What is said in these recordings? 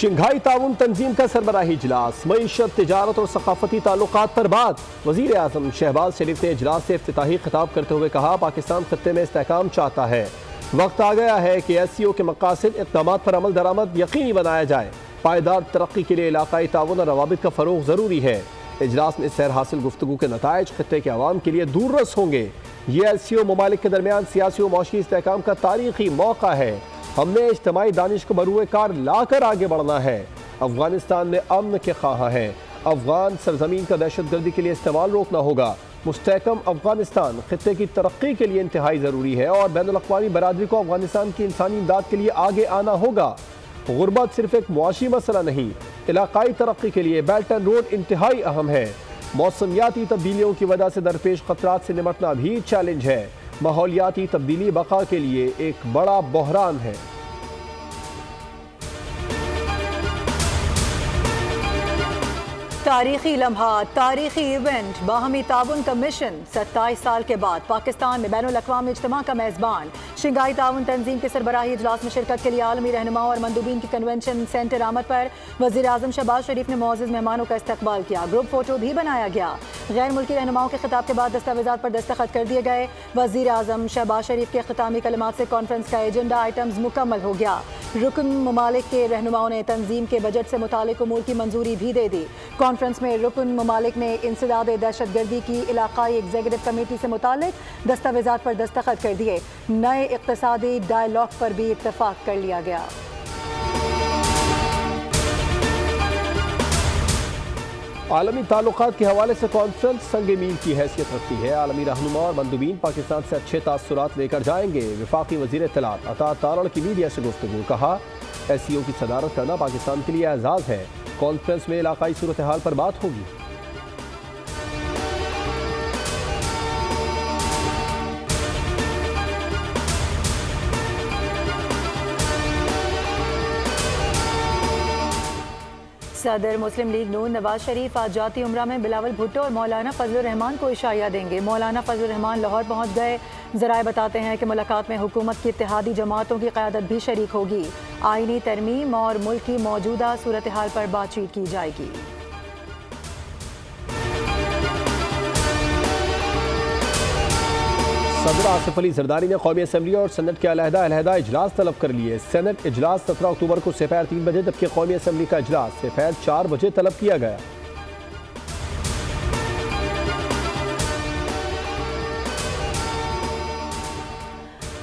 Shanghai تعاون تنظیم کا سربراہی اجلاس، معیشت، تجارت اور ثقافتی تعلقات پر بات۔ وزیر اعظم شہباز شریف نے اجلاس سے افتتاحی خطاب کرتے ہوئے کہا، پاکستان خطے میں استحکام چاہتا ہے، وقت آ گیا ہے کہ ایس سی او کے مقاصد اقدامات پر عمل درآمد یقینی بنایا جائے۔ پائیدار ترقی کے لیے علاقائی تعاون اور روابط کا فروغ ضروری ہے۔ اجلاس میں سیر حاصل گفتگو کے نتائج خطے کے عوام کے لیے دور رس ہوں گے۔ یہ ایس سی او ممالک کے درمیان سیاسی و معاشی استحکام کا تاریخی موقع ہے۔ ہم نے اجتماعی دانش کو بروئے کار لا کر آگے بڑھنا ہے۔ افغانستان میں امن کے خواہاں ہیں۔ افغان سرزمین کا دہشت گردی کے لیے استعمال روکنا ہوگا۔ مستحکم افغانستان خطے کی ترقی کے لیے انتہائی ضروری ہے اور بین الاقوامی برادری کو افغانستان کی انسانی امداد کے لیے آگے آنا ہوگا۔ غربت صرف ایک معاشی مسئلہ نہیں، علاقائی ترقی کے لیے بیلٹ اینڈ روڈ انتہائی اہم ہے۔ موسمیاتی تبدیلیوں کی وجہ سے درپیش خطرات سے نمٹنا بھی چیلنج ہے۔ ماحولیاتی تبدیلی بقا کے لیے ایک بڑا بحران ہے۔ تاریخی لمحات، تاریخی ایونٹ، باہمی تعاون کا مشن۔ 27 سال کے بعد پاکستان میں بین الاقوامی اجتماع کا میزبان۔ شنگھائی تعاون تنظیم کے سربراہی اجلاس میں شرکت کے لیے عالمی رہنماؤں اور مندوبین کی کنونشن سینٹر آمد پر وزیر اعظم شہباز شریف نے معزز مہمانوں کا استقبال کیا۔ گروپ فوٹو بھی بنایا گیا۔ غیر ملکی رہنماؤں کے خطاب کے بعد دستاویزات پر دستخط کر دیے گئے۔ وزیر اعظم شہباز شریف کے اختتامی کلمات سے کانفرنس کا ایجنڈا آئٹمز مکمل ہو گیا۔ رکن ممالک کے رہنماؤں نے تنظیم کے بجٹ سے متعلق امور کی منظوری بھی دے دی۔ کانفرنس میں رکن ممالک نے انسداد دہشت گردی کی علاقائی ایگزیکٹو کمیٹی سے متعلق دستاویزات پر دستخط کر دیے۔ نئے اقتصادی ڈائیلاگ پر بھی اتفاق کر لیا گیا۔ عالمی تعلقات کے حوالے سے کانفرنس سنگ میل کی حیثیت رکھتی ہے۔ عالمی رہنما اور مندوبین پاکستان سے اچھے تاثرات لے کر جائیں گے۔ وفاقی وزیر اطلاعات عطا تارڑ کی میڈیا سے گفتگو، کہا ایس سی او کی صدارت کرنا پاکستان کے لیے اعزاز ہے۔ کانفرنس میں علاقائی صورتحال پر بات ہوگی۔ صدر مسلم لیگ نون نواز شریف آج جاتی عمرہ میں بلاول بھٹو اور مولانا فضل الرحمان کو عشائیہ دیں گے۔ مولانا فضل الرحمان لاہور پہنچ گئے۔ ذرائع بتاتے ہیں کہ ملاقات میں حکومت کی اتحادی جماعتوں کی قیادت بھی شریک ہوگی۔ آئینی ترمیم اور ملک کی موجودہ صورتحال پر بات چیت کی جائے گی۔ صدر آصف علی زرداری نے قومی اسمبلی اور سینٹ کے علیحدہ اجلاس طلب کر لیے۔ سینٹ اجلاس 17 اکتوبر کو سپہر 3 بجے جبکہ قومی اسمبلی کا اجلاس سپہر 4 بجے طلب کیا گیا۔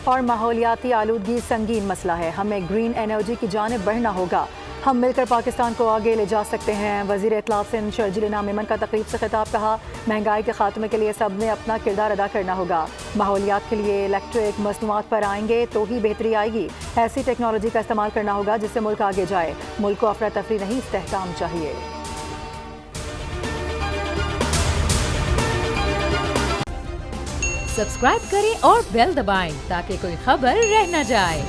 اور ماحولیاتی آلودگی سنگین مسئلہ ہے، ہمیں گرین انرجی کی جانب بڑھنا ہوگا، ہم مل کر پاکستان کو آگے لے جا سکتے ہیں۔ وزیر اطلاعات سندھ شرجیل انعام میمن کا تقریب سے خطاب، کہا مہنگائی کے خاتمے کے لیے سب نے اپنا کردار ادا کرنا ہوگا۔ ماحولیات کے لیے الیکٹرک مصنوعات پر آئیں گے تو ہی بہتری آئے گی۔ ایسی ٹیکنالوجی کا استعمال کرنا ہوگا جس سے ملک آگے جائے۔ ملک کو افراتفری نہیں، استحکام چاہیے۔ سبسکرائب کریں اور بیل دبائیں تاکہ کوئی خبر رہ نہ جائے۔